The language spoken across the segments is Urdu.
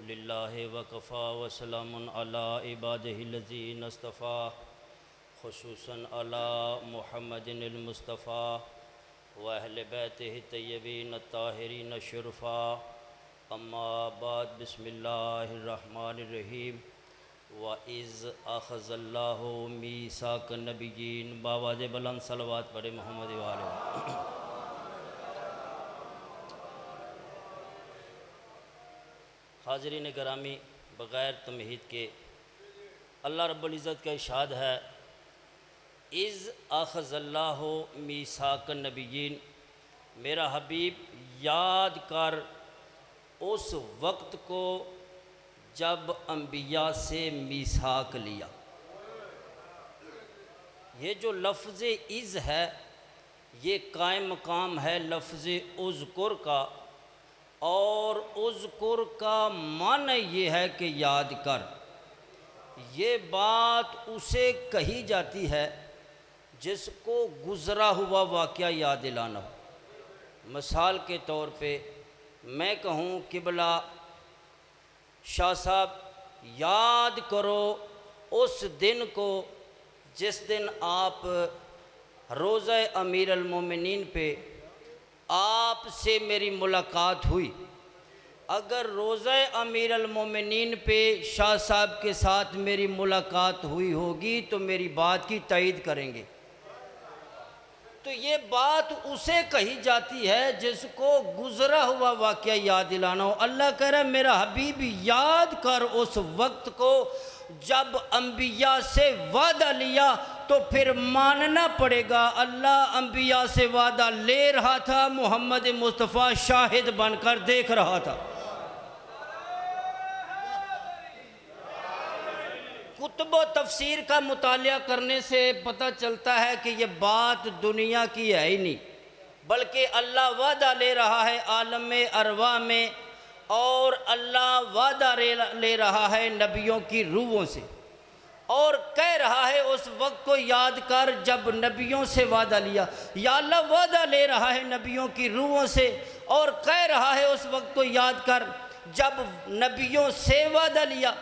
للہ وکفا وسلام علی عبادہ الذین اصطفیٰ خصوصاً علی محمد المصطفیٰ و اہل بیتہ الطیبین الطاہرین الشرفاء اما بعد بسم اللہ الرحمن الرحیم وَإِذْ أَخَذَ اللَّهُ مِيثَاقَ النَّبِيِّينَ بآواز بلند صلوات پڑھے محمد وآلہ۔ حاضرین گرامی، بغیر تمہید کے اللہ رب العزت کا ارشاد ہے اِذْ أَخَذَ اللَّهُ مِيثَاقَ النَّبِيِّينَ، میرا حبیب یاد کر اس وقت کو جب انبیاء سے میثاق لیا۔ یہ جو لفظ اذ ہے یہ قائم مقام ہے لفظ اذکر کا، اور اذکر کا معنی یہ ہے کہ یاد کر۔ یہ بات اسے کہی جاتی ہے جس کو گزرا ہوا واقعہ یاد دلانا ہو۔ مثال کے طور پہ میں کہوں قبلہ شاہ صاحب یاد کرو اس دن کو جس دن آپ روضہ امیر المومنین پہ آپ سے میری ملاقات ہوئی۔ اگر روضہ امیر المومنین پہ شاہ صاحب کے ساتھ میری ملاقات ہوئی ہوگی تو میری بات کی تائید کریں گے۔ تو یہ بات اسے کہی جاتی ہے جس کو گزرا ہوا واقعہ یاد دلانا ہو۔ اللہ کہہ رہا ہے میرا حبیب یاد کر اس وقت کو جب انبیاء سے وعدہ لیا تو پھر ماننا پڑے گا۔ اللہ انبیاء سے وعدہ لے رہا تھا، محمد مصطفیٰ شاہد بن کر دیکھ رہا تھا۔ کتب و تفسیر کا مطالعہ کرنے سے پتہ چلتا ہے کہ یہ بات دنیا کی ہے ہی نہیں، بلکہ اللہ وعدہ لے رہا ہے عالم ارواح میں، اور اللہ وعدہ لے رہا ہے نبیوں کی روحوں سے، اور کہہ رہا ہے اس وقت کو یاد کر جب نبیوں سے وعدہ لیا۔ یا اللہ وعدہ لے رہا ہے نبیوں کی روحوں سے، اور کہہ رہا ہے اس وقت کو یاد کر جب نبیوں سے وعدہ لیا۔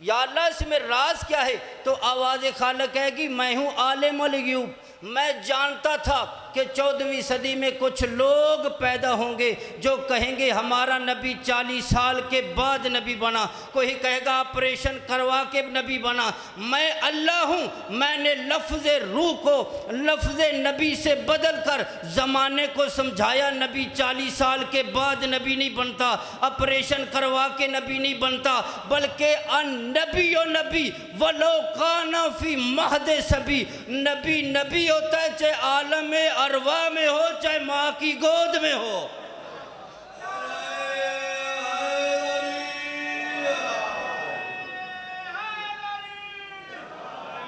یا اللہ اس میں راز کیا ہے؟ تو آواز خالق ہے کہ میں ہوں عالم الغیوب، میں جانتا تھا کہ 14ویں صدی میں کچھ لوگ پیدا ہوں گے جو کہیں گے ہمارا نبی 40 سال کے بعد نبی بنا، کوئی کہے گا آپریشن کروا کے نبی بنا۔ میں اللہ ہوں، میں نے لفظ روح کو لفظ نبی سے بدل کر زمانے کو سمجھایا۔ نبی 40 سال کے بعد نبی نہیں بنتا، آپریشن کروا کے نبی نہیں بنتا، بلکہ النبی و نبی ولو کان فی مہد صبی، نبی نبی ہوتا ہے چاہے عالم ارواح میں ہو چاہے ماں کی گود میں ہو۔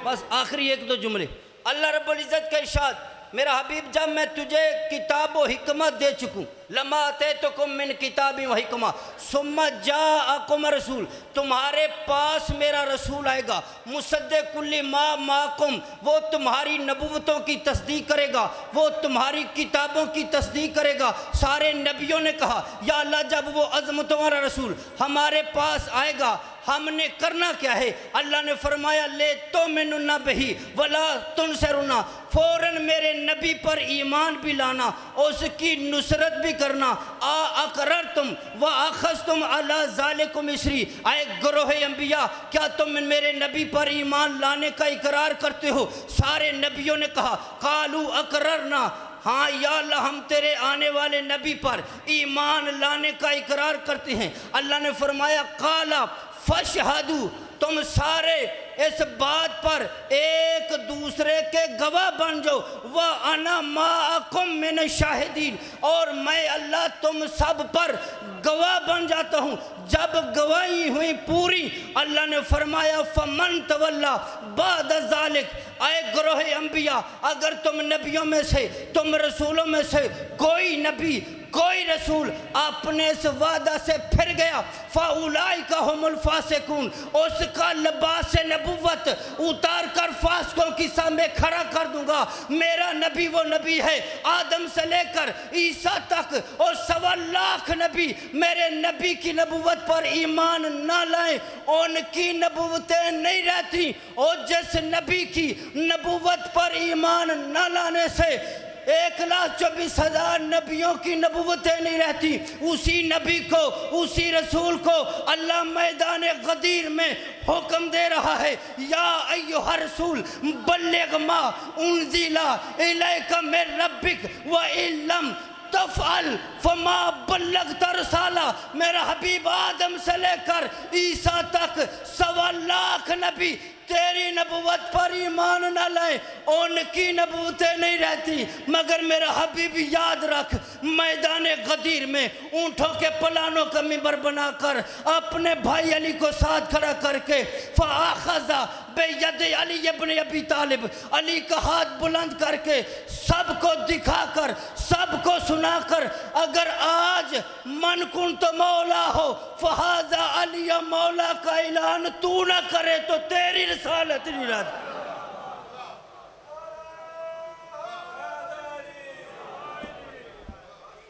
بس آخری ایک دو جملے۔ اللہ رب العزت کا ارشاد میرا حبیب جب میں تجھے کتاب و حکمت دے چکوں، لما آتیتکم من کتاب و حکمہ ثم جاءکم رسول، تمہارے پاس میرا رسول آئے گا، مصدق لما معکم، وہ تمہاری نبوتوں کی تصدیق کرے گا، وہ تمہاری کتابوں کی تصدیق کرے گا۔ سارے نبیوں نے کہا یا اللہ جب وہ عظمتوں والا رسول ہمارے پاس آئے گا ہم نے کرنا کیا ہے؟ اللہ نے فرمایا لے تؤمنن بہ ولا تنصرن، فوراً میرے نبی پر ایمان بھی لانا، اس کی نصرت بھی کرنا۔ اقررتم واخذتم علی ذالکم اسری، اے گروہ انبیاء کیا تم میرے نبی پر ایمان لانے کا اقرار کرتے ہو؟ سارے نبیوں نے کہا قالوا اقررنا، ہاں یا اللہ ہم تیرے آنے والے نبی پر ایمان لانے کا اقرار کرتے ہیں۔ اللہ نے فرمایا قال فاشہدوا، تم سارے اس بات پر ایک دوسرے کے گواہ بن جاؤ، وَأَنَا مَعَكُمْ مِنَ الشَّاہِدِينَ، اور میں اللہ تم سب پر گواہ بن جاتا ہوں۔ جب گواہی ہوئی پوری، اللہ نے فرمایا فَمَنْ تَوَلَّا بَعْدَ ذَلِكَ، اے گروہ انبیاء اگر تم نبیوں میں سے تم رسولوں میں سے کوئی نبی کوئی رسول اپنے اس وعدہ سے پھر گیا فَأُولَئِكَ هُمُ الْفَاسِقُونَ، اس کا لباس نبوت اتار کر فاسقوں کی سامنے کھڑا کر دوں گا۔ میرا نبی وہ نبی ہے آدم سے لے کر عیسیٰ تک، اور 1.25 لاکھ نبی میرے نبی کی نبوت پر ایمان نہ لائیں ان کی نبوتیں نہیں رہتی، اور جس نبی کی نبوت پر ایمان نہ لانے سے 1,24,000 نبیوں کی نبوتیں نہیں رہتی، اسی نبی کو، اسی رسول کو اللہ میدان غدیر میں حکم دے رہا ہے، یا ایھا الرسول بلغ ما انزل الیک من ربک وان لم تفعل فما بلغت رسالہ۔ میرا حبیب آدم سے لے کر عیسیٰ تک 1.25 لاکھ نبی تیری نبوت پر ایمان نہ لائیں، ان کی نبوتیں نہیں رہتی، مگر میرا حبیب یاد رکھ میدان غدیر میں اونٹوں کے پلانوں کا منبر بنا کر اپنے بھائی علی کو ساتھ کھڑا کر کے فَآخَذَ بِيَدِ علی ابن ابی طالب، علی کا ہاتھ بلند کر کے سب کو دکھا کر، سب کو سنا کر، اگر آج من کنت مولا ہو فہذا علی مولا کا اعلان تو نہ کرے تو تیری رسالت نہیں رہتی۔